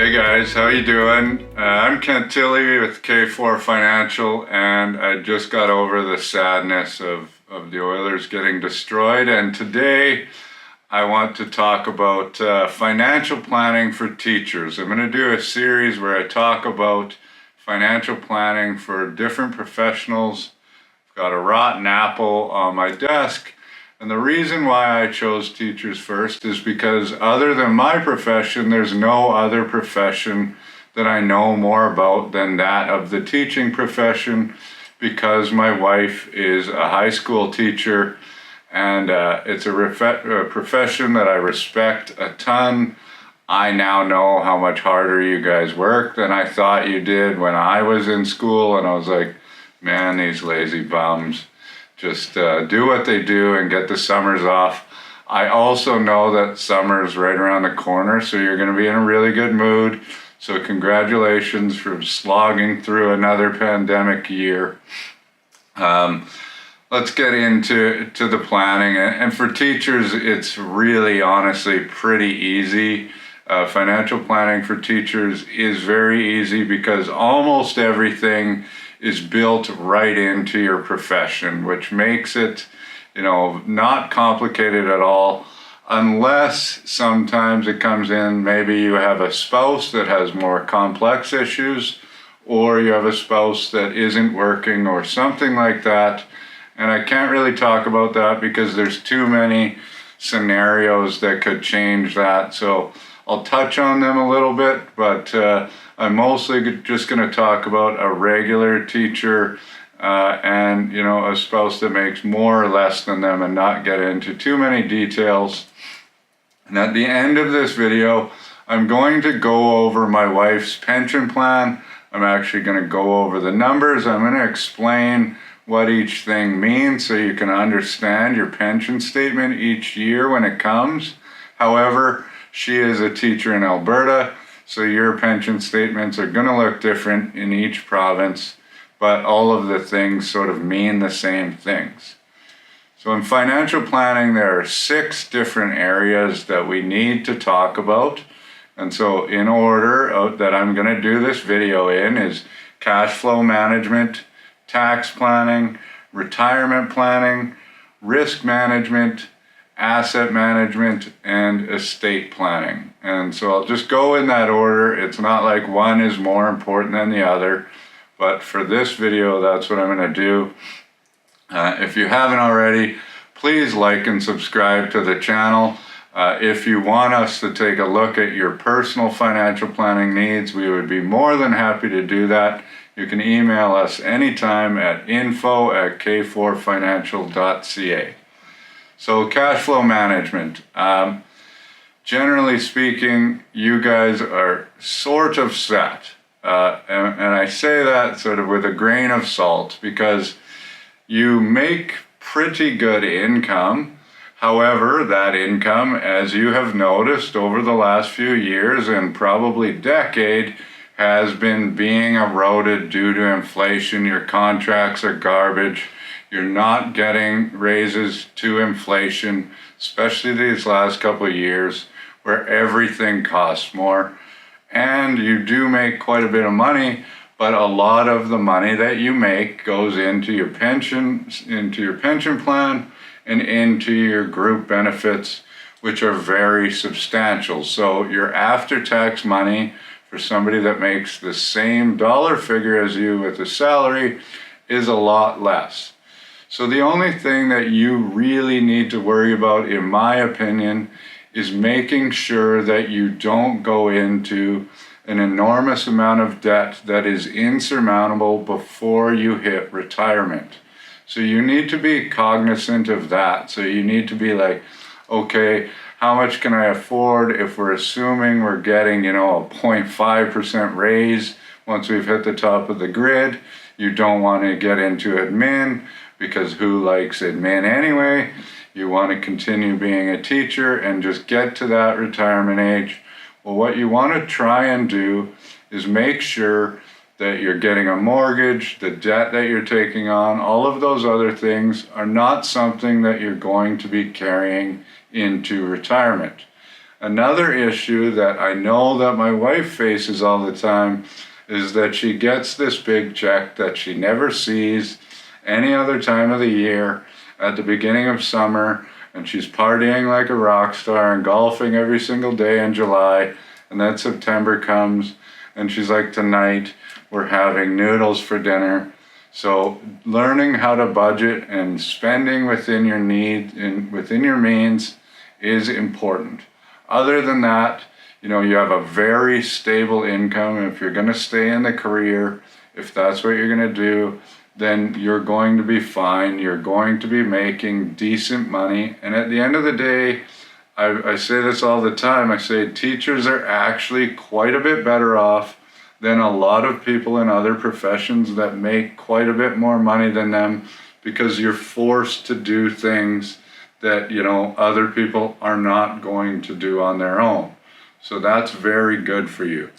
Hey guys, how you doing? I'm Kent Tilley with K4 Financial, and I just got over the sadness of the Oilers getting destroyed, and today I want to talk about financial planning for teachers. I'm going to do a series where I talk about financial planning for different professionals. I've got a rotten apple on my desk. And the reason why I chose teachers first is because other than my profession, there's no other profession that I know more about than that of the teaching profession, because my wife is a high school teacher, and it's a profession that I respect a ton. I now know how much harder you guys work than I thought you did when I was in school, and I was like, man, these lazy bums just do what they do and get the summers off. I also know that summer's right around the corner, so you're going to be in a really good mood. So congratulations for slogging through another pandemic year. Let's get into the planning. And for teachers, it's really honestly pretty easy. Financial planning for teachers is very easy because almost everything is built right into your profession, which makes it, not complicated at all, unless sometimes it comes in, maybe you have a spouse that has more complex issues, or you have a spouse that isn't working or something like that. And I can't really talk about that because there's too many scenarios that could change that. So I'll touch on them a little bit, but I'm mostly just going to talk about a regular teacher and a spouse that makes more or less than them, and not get into too many details. And at the end of this video, I'm going to go over my wife's pension plan. I'm actually going to go over the numbers. I'm going to explain what each thing means so you can understand your pension statement each year when it comes. However, she is a teacher in Alberta, so your pension statements are going to look different in each province, but all of the things sort of mean the same things. So in financial planning, there are 6 different areas that we need to talk about. And so in order that I'm going to do this video in is cash flow management, tax planning, retirement planning, risk management, asset management, and estate planning. And so I'll just go in that order. It's not like one is more important than the other, but for this video, that's what I'm going to do. If you haven't already, please like and subscribe to the channel. If you want us to take a look at your personal financial planning needs, we would be more than happy to do that. You can email us anytime at info@k4financial.ca. So cash flow management. Generally speaking, you guys are sort of set. And I say that sort of with a grain of salt because you make pretty good income. However, that income, as you have noticed over the last few years and probably decade, has been being eroded due to inflation. Your contracts are garbage. You're not getting raises to inflation, especially these last couple of years where everything costs more. And you do make quite a bit of money, but a lot of the money that you make goes into your pension plan and into your group benefits, which are very substantial. So your after-tax money for somebody that makes the same dollar figure as you with a salary is a lot less. So the only thing that you really need to worry about, in my opinion, is making sure that you don't go into an enormous amount of debt that is insurmountable before you hit retirement. So you need to be cognizant of that. So you need to be like, okay, how much can I afford if we're assuming we're getting, a 0.5% raise once we've hit the top of the grid? You don't want to get into admin, because who likes admin anyway? You want to continue being a teacher and just get to that retirement age. Well, what you want to try and do is make sure that you're getting a mortgage, the debt that you're taking on, all of those other things are not something that you're going to be carrying into retirement. Another issue that I know that my wife faces all the time is that she gets this big check that she never sees any other time of the year at the beginning of summer, and she's partying like a rock star and golfing every single day in July, and then September comes and she's like, tonight we're having noodles for dinner. So learning how to budget and spending within your need and within your means is important. Other than that, you have a very stable income. If you're going to stay in the career, if that's what you're going to do, then you're going to be fine. You're going to be making decent money. And at the end of the day, I say this all the time. I say teachers are actually quite a bit better off than a lot of people in other professions that make quite a bit more money than them, because you're forced to do things that other people are not going to do on their own. So that's very good for you.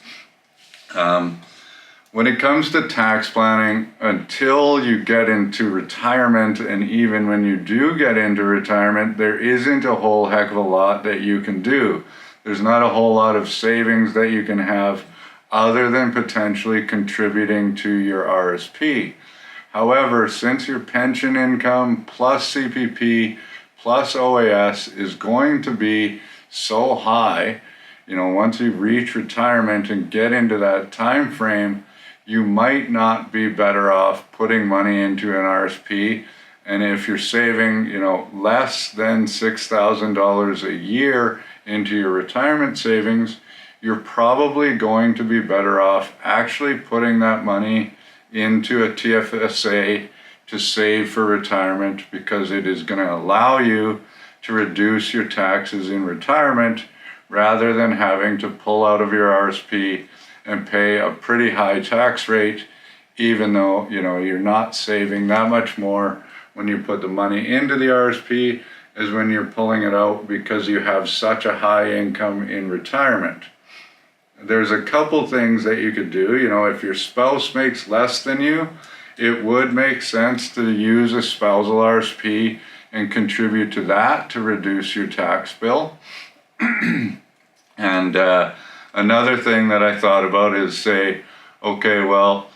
When it comes to tax planning, until you get into retirement, and even when you do get into retirement, there isn't a whole heck of a lot that you can do. There's not a whole lot of savings that you can have other than potentially contributing to your RSP. However, since your pension income plus CPP plus OAS is going to be so high, once you reach retirement and get into that time frame, you might not be better off putting money into an RSP. And if you're saving, less than $6,000 a year into your retirement savings, you're probably going to be better off actually putting that money into a TFSA to save for retirement, because it is going to allow you to reduce your taxes in retirement rather than having to pull out of your RSP and pay a pretty high tax rate, even though you're not saving that much more when you put the money into the RSP as when you're pulling it out, because you have such a high income in retirement. There's a couple things that you could do. If your spouse makes less than you, it would make sense to use a spousal RSP and contribute to that to reduce your tax bill. And another thing that I thought about is say, okay, well,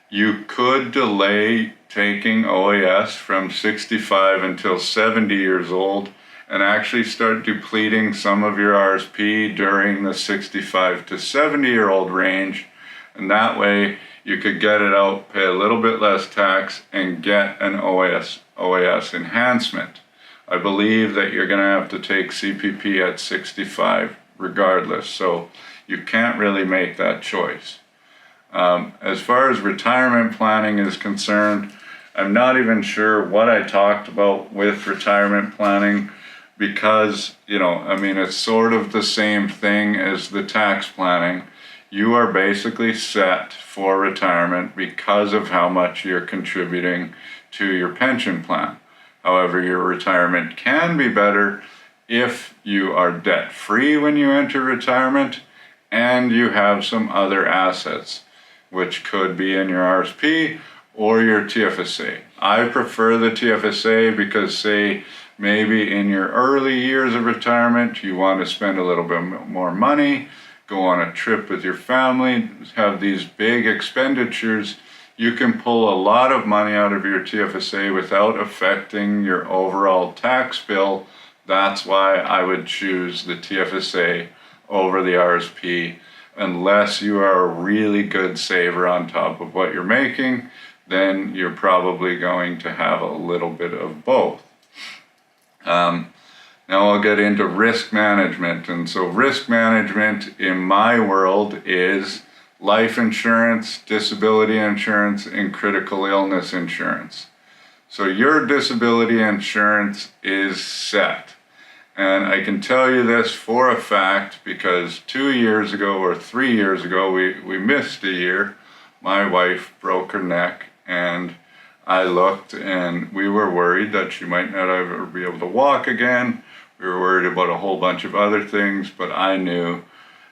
you could delay taking OAS from 65 until 70 years old and actually start depleting some of your RSP during the 65 to 70-year-old range. And that way you could get it out, pay a little bit less tax, and get an OAS enhancement. I believe that you're going to have to take CPP at 65 regardless, so you can't really make that choice. As far as retirement planning is concerned, I'm not even sure what I talked about with retirement planning, because, it's sort of the same thing as the tax planning. You are basically set for retirement because of how much you're contributing to your pension plan. However, your retirement can be better if you are debt-free when you enter retirement and you have some other assets, which could be in your RSP or your TFSA. I prefer the TFSA because, say, maybe in your early years of retirement, you want to spend a little bit more money, go on a trip with your family, have these big expenditures. You can pull a lot of money out of your TFSA without affecting your overall tax bill. That's why I would choose the TFSA over the RSP, unless you are a really good saver on top of what you're making. Then you're probably going to have a little bit of both. Now I'll get into risk management. And so risk management in my world is life insurance, disability insurance, and critical illness insurance. So your disability insurance is set. And I can tell you this for a fact because 2 years ago or 3 years ago, we missed a year. My wife broke her neck, and I looked, and we were worried that she might not ever be able to walk again. We were worried about a whole bunch of other things, but I knew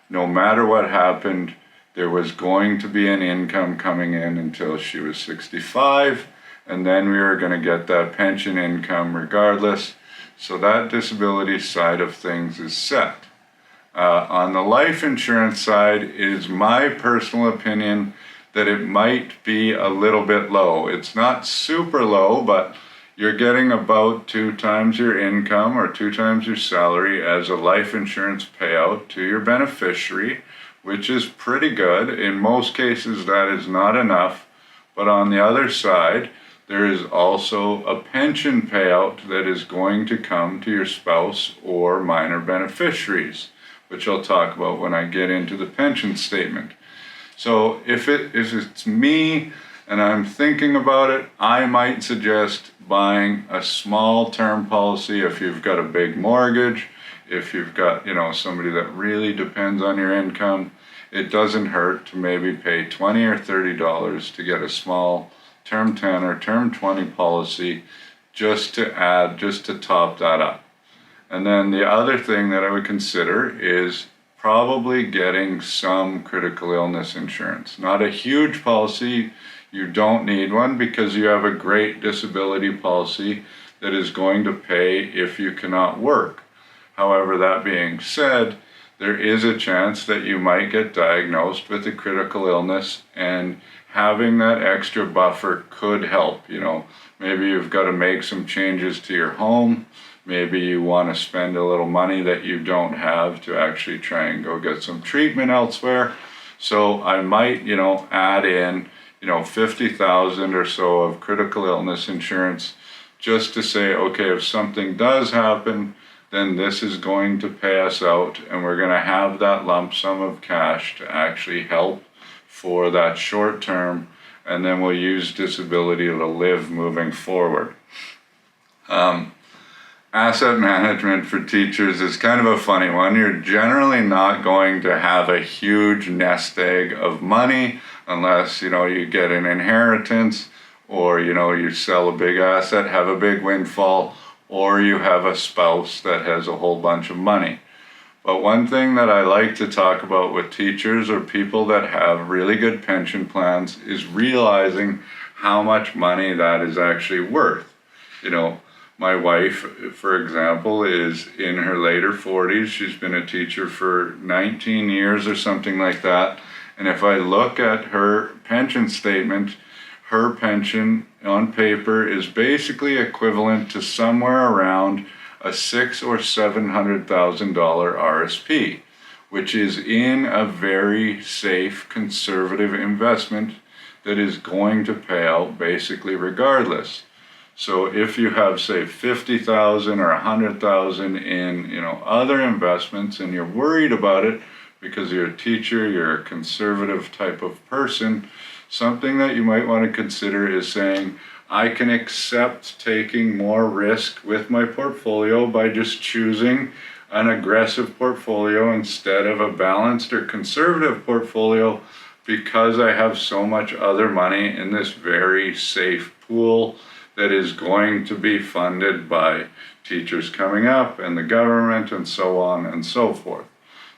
no matter what happened, there was going to be an income coming in until she was 65, and then we were going to get that pension income regardless. So that disability side of things is set. On the life insurance side, it is my personal opinion that it might be a little bit low. It's not super low, but you're getting about 2 times your income or 2 times your salary as a life insurance payout to your beneficiary, which is pretty good. In most cases, that is not enough. But on the other side, there is also a pension payout that is going to come to your spouse or minor beneficiaries, which I'll talk about when I get into the pension statement. So if it's me and I'm thinking about it, I might suggest buying a small term policy if you've got a big mortgage, if you've got, somebody that really depends on your income. It doesn't hurt to maybe pay $20 or $30 to get a small term 10 or term 20 policy just to top that up. And then the other thing that I would consider is probably getting some critical illness insurance. Not a huge policy. You don't need one because you have a great disability policy that is going to pay if you cannot work. However, that being said, there is a chance that you might get diagnosed with a critical illness, and having that extra buffer could help. Maybe you've got to make some changes to your home. Maybe you want to spend a little money that you don't have to actually try and go get some treatment elsewhere. So I might, add in, 50,000 or so of critical illness insurance just to say, okay, if something does happen, then this is going to pay us out, and we're going to have that lump sum of cash to actually help for that short term, and then we'll use disability to live moving forward. Asset management for teachers is kind of a funny one. You're generally not going to have a huge nest egg of money unless, you get an inheritance, or, you sell a big asset, have a big windfall, or you have a spouse that has a whole bunch of money. But one thing that I like to talk about with teachers or people that have really good pension plans is realizing how much money that is actually worth. My wife, for example, is in her later 40s. She's been a teacher for 19 years or something like that. And if I look at her pension statement, her pension on paper is basically equivalent to somewhere around a $600,000 or $700,000 RRSP, which is in a very safe, conservative investment that is going to pay out basically regardless. So if you have, say, 50,000 or 100,000 in, other investments, and you're worried about it because you're a teacher, you're a conservative type of person, something that you might want to consider is saying, I can accept taking more risk with my portfolio by just choosing an aggressive portfolio instead of a balanced or conservative portfolio, because I have so much other money in this very safe pool that is going to be funded by teachers coming up and the government and so on and so forth.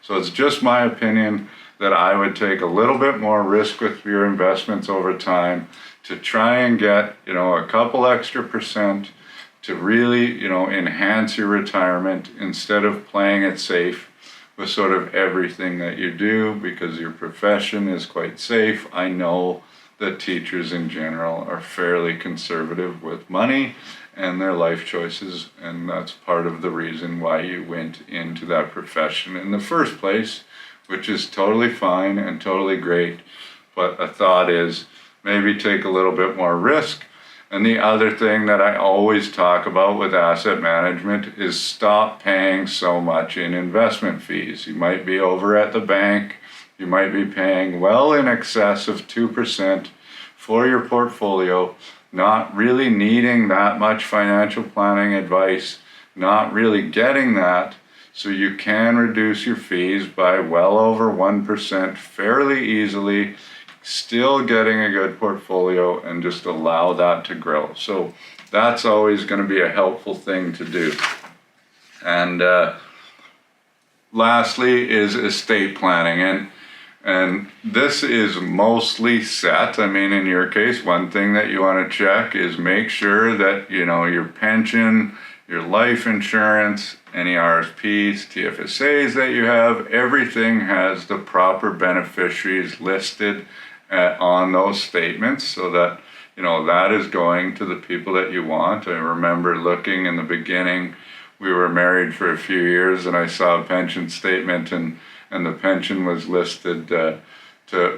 So it's just my opinion that I would take a little bit more risk with your investments over time to try and get, a couple extra percent to really, enhance your retirement instead of playing it safe with sort of everything that you do, because your profession is quite safe. I know that teachers in general are fairly conservative with money and their life choices, and that's part of the reason why you went into that profession in the first place, which is totally fine and totally great. But a thought is maybe take a little bit more risk. And the other thing that I always talk about with asset management is stop paying so much in investment fees. You might be over at the bank, you might be paying well in excess of 2% for your portfolio, not really needing that much financial planning advice, not really getting that. So you can reduce your fees by well over 1% fairly easily, still getting a good portfolio, and just allow that to grow. So that's always going to be a helpful thing to do. And lastly is estate planning. And this is mostly set. I mean, in your case, one thing that you want to check is make sure that, your pension, your life insurance, any RRSPs, TFSAs that you have, everything has the proper beneficiaries listed on those statements, so that that is going to the people that you want. I remember looking in the beginning, we were married for a few years, and I saw a pension statement, and the pension was listed to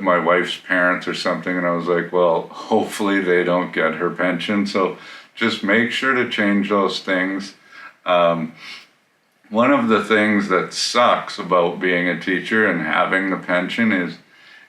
my wife's parents or something, and I was like, well, hopefully they don't get her pension. So just make sure to change those things. One of the things that sucks about being a teacher and having the pension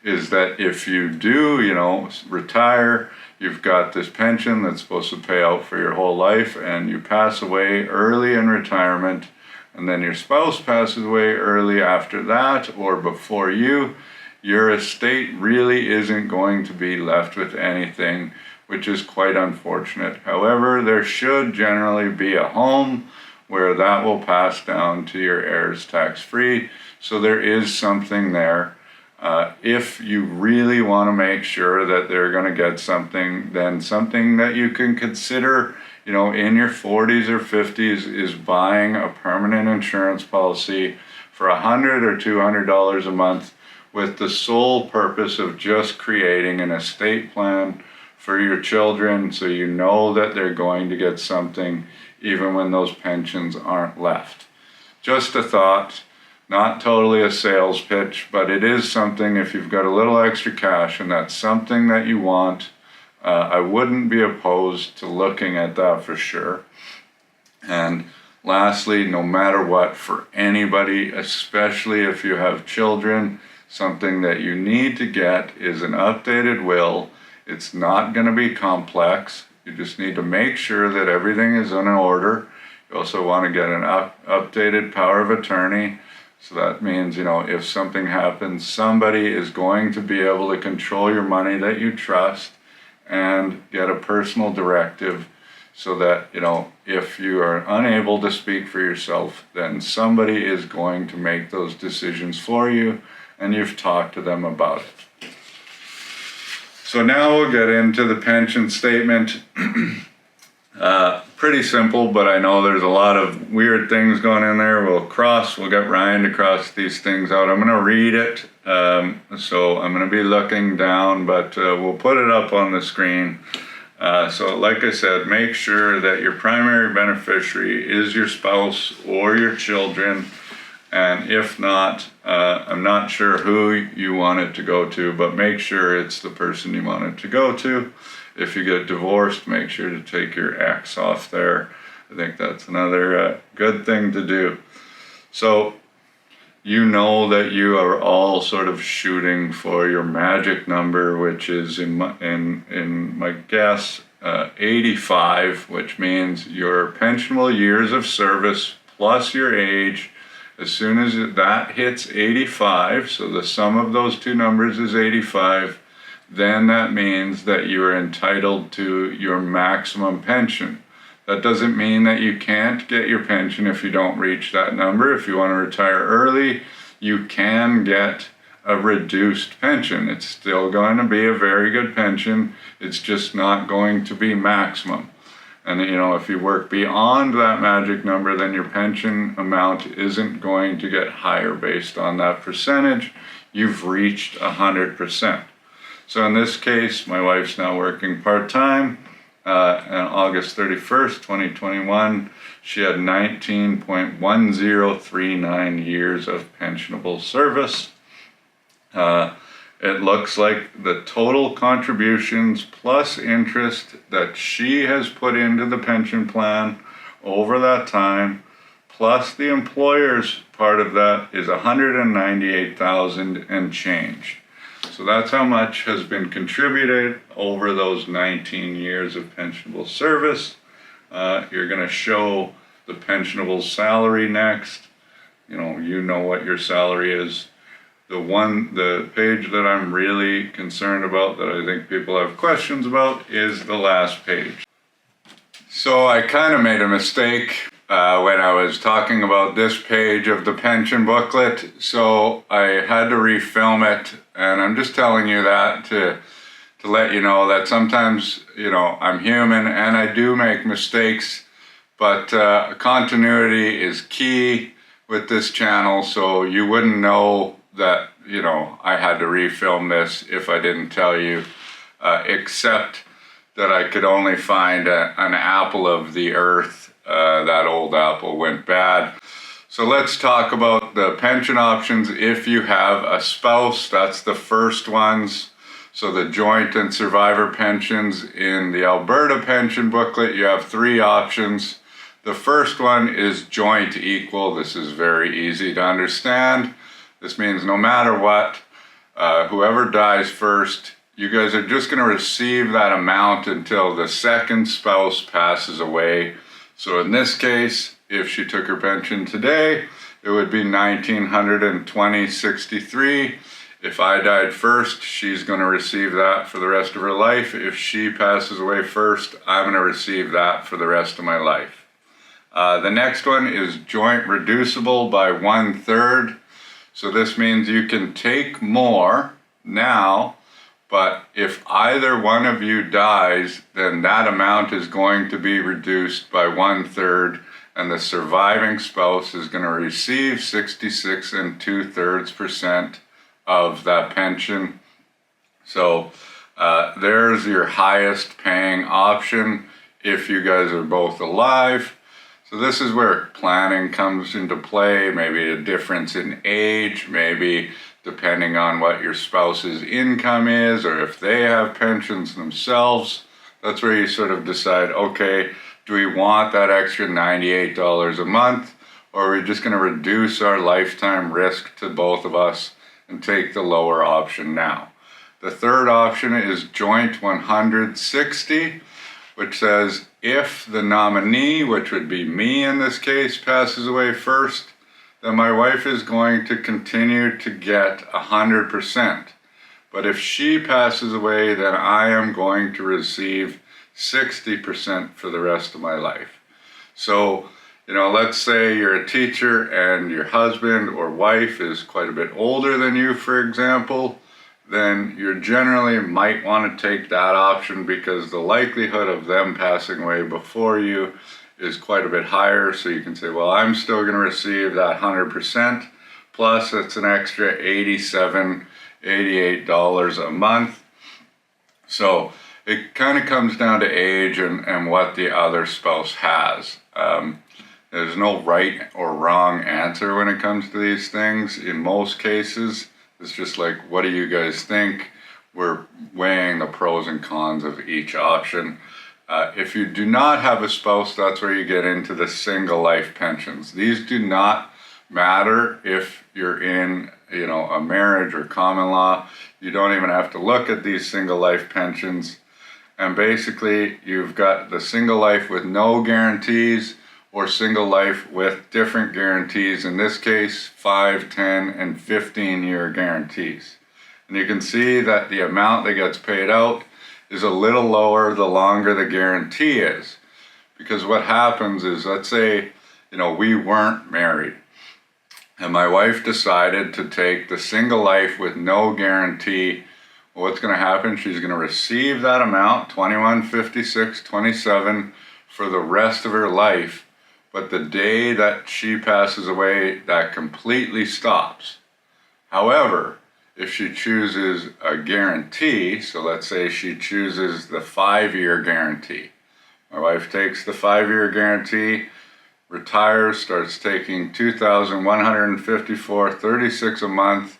is that if you do, retire, you've got this pension that's supposed to pay out for your whole life, and you pass away early in retirement, and then your spouse passes away early after that or before you, your estate really isn't going to be left with anything, which is quite unfortunate. However, there should generally be a home where that will pass down to your heirs tax-free, so there is something there. If you really want to make sure that they're going to get something, then something that you can consider, in your 40s or 50s, is buying a permanent insurance policy for $100 or $200 a month, with the sole purpose of just creating an estate plan for your children, so you know that they're going to get something even when those pensions aren't left. Just a thought, not totally a sales pitch, but it is something. If you've got a little extra cash and that's something that you want, I wouldn't be opposed to looking at that for sure. And lastly, no matter what, for anybody, especially if you have children, something that you need to get is an updated will. It's not going to be complex. You just need to make sure that everything is in order. You also want to get an updated power of attorney. So that means, if something happens, somebody is going to be able to control your money that you trust and get a personal directive, so that, if you are unable to speak for yourself, then somebody is going to make those decisions for you, and you've talked to them about it. So now we'll get into the pension statement. Pretty simple, but I know there's a lot of weird things going in there. We'll get Ryan to cross these things out. I'm going to read it, so I'm going to be looking down, but we'll put it up on the screen. So like I said, make sure that your primary beneficiary is your spouse or your children. And if not, I'm not sure who you want it to go to, but make sure it's the person you want it to go to. If you get divorced, make sure to take your ex off there. I think that's another good thing to do. So you know that you are all sort of shooting for your magic number, which is in my guess 85, which means your pensionable years of service plus your age. As soon as that hits 85, so the sum of those two numbers is 85, then that means that you are entitled to your maximum pension. That doesn't mean that you can't get your pension if you don't reach that number. If you want to retire early, you can get a reduced pension. It's still going to be a very good pension. It's just not going to be maximum. And if you work beyond that magic number, then your pension amount isn't going to get higher based on that percentage. You've reached 100%. So in this case, my wife's now working part-time. On August 31st, 2021, she had 19.1039 years of pensionable service. It looks like the total contributions plus interest that she has put into the pension plan over that time, plus the employer's part of that, is $198,000 and change. So that's how much has been contributed over those 19 years of pensionable service. You're going to show the pensionable salary next. You know what your salary is. The page that I'm really concerned about, that I think people have questions about, is the last page. So I kind of made a mistake when I was talking about this page of the pension booklet, so I had to refilm it, and I'm just telling you that to let you know that sometimes, I'm human and I do make mistakes, But continuity is key with this channel, so you wouldn't know that, I had to refilm this if I didn't tell you, except that I could only find an apple of the earth. That old apple went bad. So let's talk about the pension options if you have a spouse. That's the first ones. So the joint and survivor pensions in the Alberta pension booklet, you have 3 options. The first one is joint equal. This is very easy to understand. This means no matter what, whoever dies first, you guys are just going to receive that amount until the second spouse passes away. So in this case, if she took her pension today, it would be $1,920.63. If I died first, she's going to receive that for the rest of her life. If she passes away first, I'm going to receive that for the rest of my life. The next one is joint reducible by 1/3. So this means you can take more now, but if either one of you dies, then that amount is going to be reduced by 1/3, and the surviving spouse is going to receive 66 2/3% of that pension. So there's your highest paying option if you guys are both alive. So this is where planning comes into play, maybe a difference in age, maybe depending on what your spouse's income is, or if they have pensions themselves. That's where you sort of decide, okay, do we want that extra $98 a month, or are we just going to reduce our lifetime risk to both of us and take the lower option now? The third option is joint 160, which says if the nominee, which would be me in this case, passes away first, then my wife is going to continue to get 100%. But if she passes away, then I am going to receive 60% for the rest of my life. So, let's say you're a teacher and your husband or wife is quite a bit older than you, for example, then you generally might want to take that option because the likelihood of them passing away before you is quite a bit higher. So you can say, well, I'm still going to receive that 100%, plus it's an extra $87, $88 a month. So it kind of comes down to age and what the other spouse has. There's no right or wrong answer when it comes to these things. In most cases, it's just like, what do you guys think? We're weighing the pros and cons of each option. If you do not have a spouse, that's where you get into the single life pensions. These do not matter if you're in, a marriage or common law. You don't even have to look at these single life pensions. And basically, you've got the single life with no guarantees, or single life with different guarantees, in this case 5, 10, and 15-year guarantees. And you can see that the amount that gets paid out is a little lower the longer the guarantee is. Because what happens is, let's say, we weren't married, and my wife decided to take the single life with no guarantee. Well, what's going to happen? She's going to receive that amount, $21.56.27, for the rest of her life. But the day that she passes away, that completely stops. However, if she chooses a guarantee, so let's say she chooses the 5-year guarantee. My wife takes the 5-year guarantee, retires, starts taking $2,154.36 a month.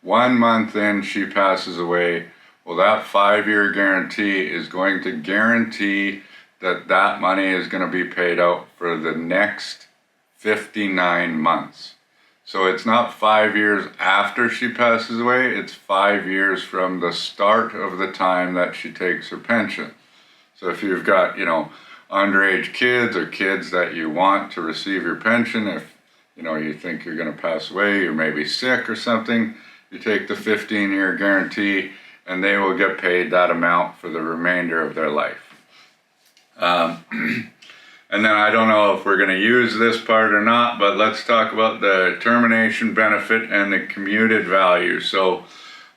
1 month in, she passes away. Well, that 5-year guarantee is going to guarantee that money is going to be paid out for the next 59 months. So it's not 5 years after she passes away, it's 5 years from the start of the time that she takes her pension. So if you've got, underage kids or kids that you want to receive your pension, if, you think you're going to pass away, you're maybe sick or something, you take the 15-year guarantee and they will get paid that amount for the remainder of their life. And then I don't know if we're going to use this part or not, but let's talk about the termination benefit and the commuted value. So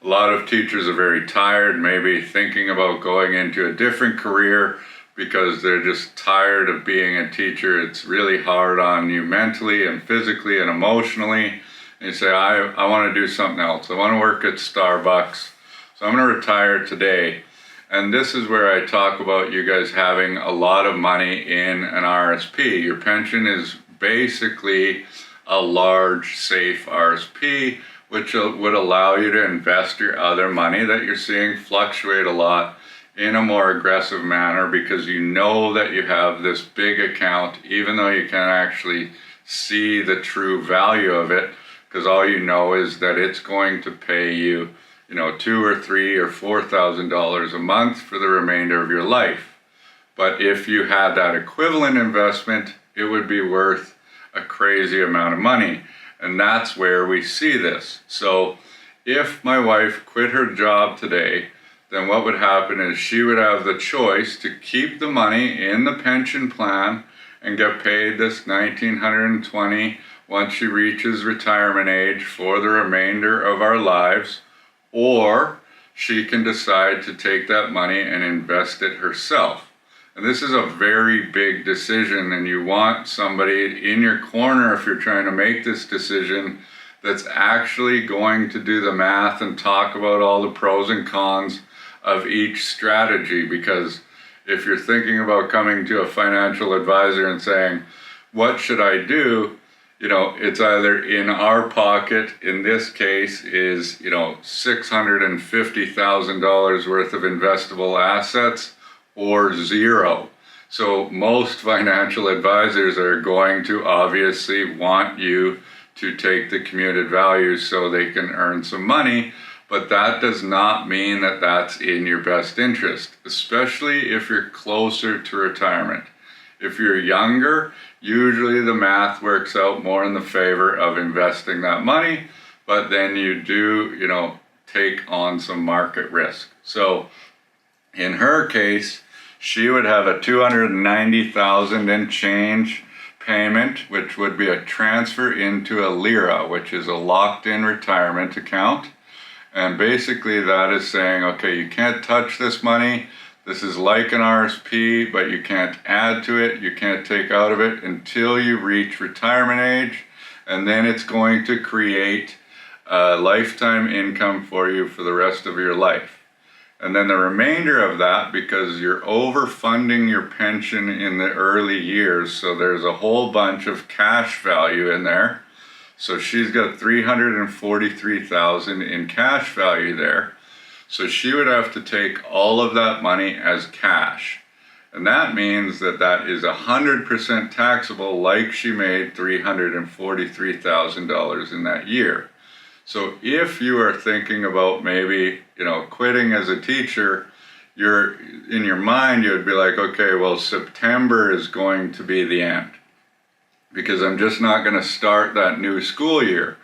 a lot of teachers are very tired, maybe thinking about going into a different career because they're just tired of being a teacher. It's really hard on you mentally and physically and emotionally. And you say, I want to do something else. I want to work at Starbucks, so I'm going to retire today. And this is where I talk about you guys having a lot of money in an RSP. Your pension is basically a large, safe RSP, which would allow you to invest your other money that you're seeing fluctuate a lot in a more aggressive manner, because you know that you have this big account, even though you can't actually see the true value of it, because all you know is that it's going to pay you, $2,000 or $3,000 or $4,000 a month for the remainder of your life. But if you had that equivalent investment, it would be worth a crazy amount of money. And that's where we see this. So if my wife quit her job today, then what would happen is she would have the choice to keep the money in the pension plan and get paid this $1,920 once she reaches retirement age for the remainder of our lives, or she can decide to take that money and invest it herself. And this is a very big decision, and you want somebody in your corner if you're trying to make this decision that's actually going to do the math and talk about all the pros and cons of each strategy. Because if you're thinking about coming to a financial advisor and saying, what should I do? It's either in our pocket, in this case, is, $650,000 worth of investable assets, or zero. So most financial advisors are going to obviously want you to take the commuted value so they can earn some money, but that does not mean that that's in your best interest, especially if you're closer to retirement. If you're younger, usually the math works out more in the favor of investing that money, but then you do, take on some market risk. So in her case, she would have a $290,000 and change payment, which would be a transfer into a LIRA, which is a locked-in retirement account. And basically that is saying, okay, you can't touch this money. This is like an RSP, but you can't add to it. You can't take out of it until you reach retirement age. And then it's going to create a lifetime income for you for the rest of your life. And then the remainder of that, because you're overfunding your pension in the early years, so there's a whole bunch of cash value in there. So she's got $343,000 in cash value there. So she would have to take all of that money as cash. And that means that that is 100% taxable, like she made $343,000 in that year. So if you are thinking about maybe, quitting as a teacher, in your mind, you would be like, okay, well, September is going to be the end, because I'm just not going to start that new school year.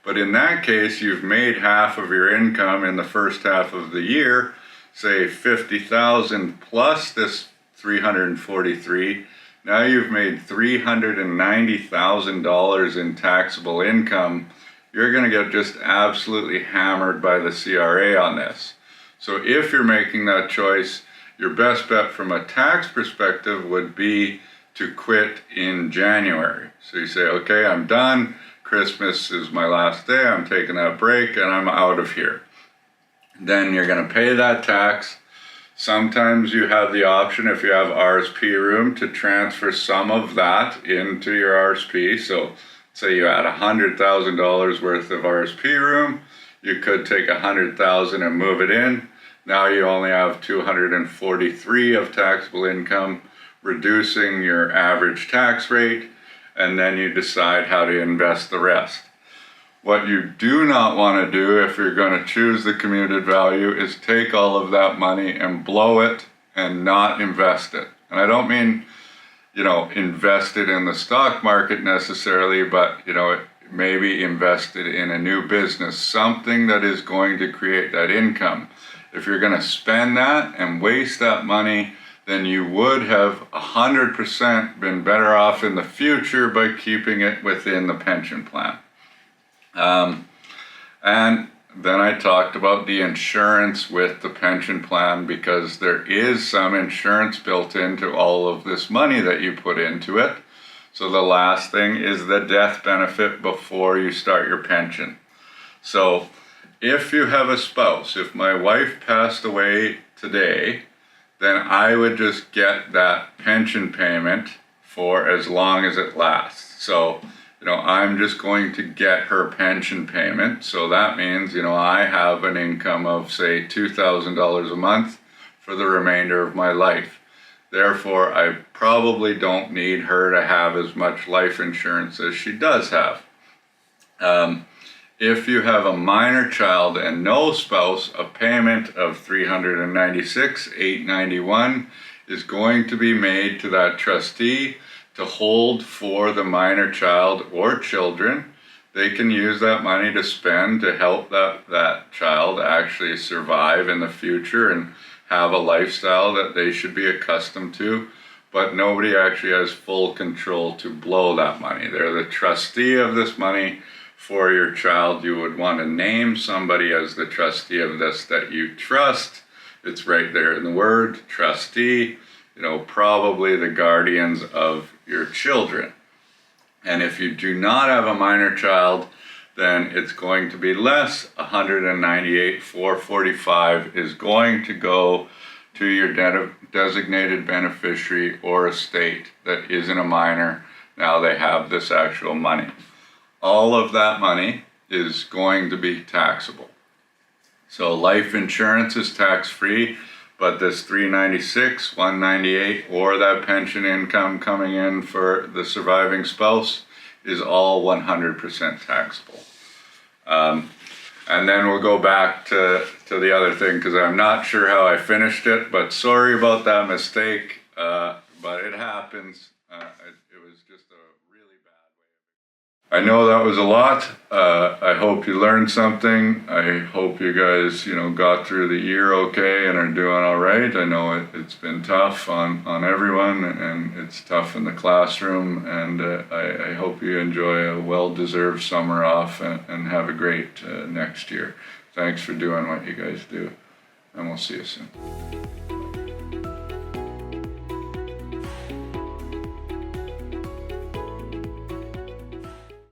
But in that case, you've made half of your income in the first half of the year, say $50,000 plus this $343. Now you've made $390,000 in taxable income. You're going to get just absolutely hammered by the CRA on this. So if you're making that choice, your best bet from a tax perspective would be to quit in January. So you say, okay, I'm done. Christmas is my last day. I'm taking that break and I'm out of here. Then you're going to pay that tax. Sometimes you have the option, if you have RSP room, to transfer some of that into your RSP. So say you had $100,000 worth of RSP room, you could take $100,000 and move it in. Now you only have $243 of taxable income, reducing your average tax rate, and then you decide how to invest the rest. What you do not want to do if you're going to choose the commuted value is take all of that money and blow it and not invest it. And I don't mean, invest it in the stock market necessarily, but, maybe invest it in a new business, something that is going to create that income. If you're going to spend that and waste that money, then you would have 100% been better off in the future by keeping it within the pension plan. And then I talked about the insurance with the pension plan, because there is some insurance built into all of this money that you put into it. So the last thing is the death benefit before you start your pension. So if you have a spouse, if my wife passed away today, then I would just get that pension payment for as long as it lasts. So, I'm just going to get her pension payment. So that means, I have an income of, say, $2,000 a month for the remainder of my life. Therefore, I probably don't need her to have as much life insurance as she does have. If you have a minor child and no spouse, a payment of $396,891 is going to be made to that trustee to hold for the minor child or children. They can use that money to spend to help that child actually survive in the future and have a lifestyle that they should be accustomed to, but nobody actually has full control to blow that money. They're the trustee of this money for your child. You would want to name somebody as the trustee of this that you trust. It's right there in the word, trustee, probably the guardians of your children. And if you do not have a minor child, then it's going to be less. $198,445 is going to go to your designated beneficiary or estate that isn't a minor. Now they have this actual money. All of that money is going to be taxable. So life insurance is tax-free, but this $396, $198, or that pension income coming in for the surviving spouse is all 100% taxable. And then we'll go back to the other thing, because I'm not sure how I finished it, but sorry about that mistake, but it happens. It was just a really bad way. I know that was a lot. I hope you learned something. I hope you guys, got through the year okay and are doing all right. I know it's been tough on everyone, and it's tough in the classroom, and I hope you enjoy a well-deserved summer off and have a great next year. Thanks for doing what you guys do, and we'll see you soon.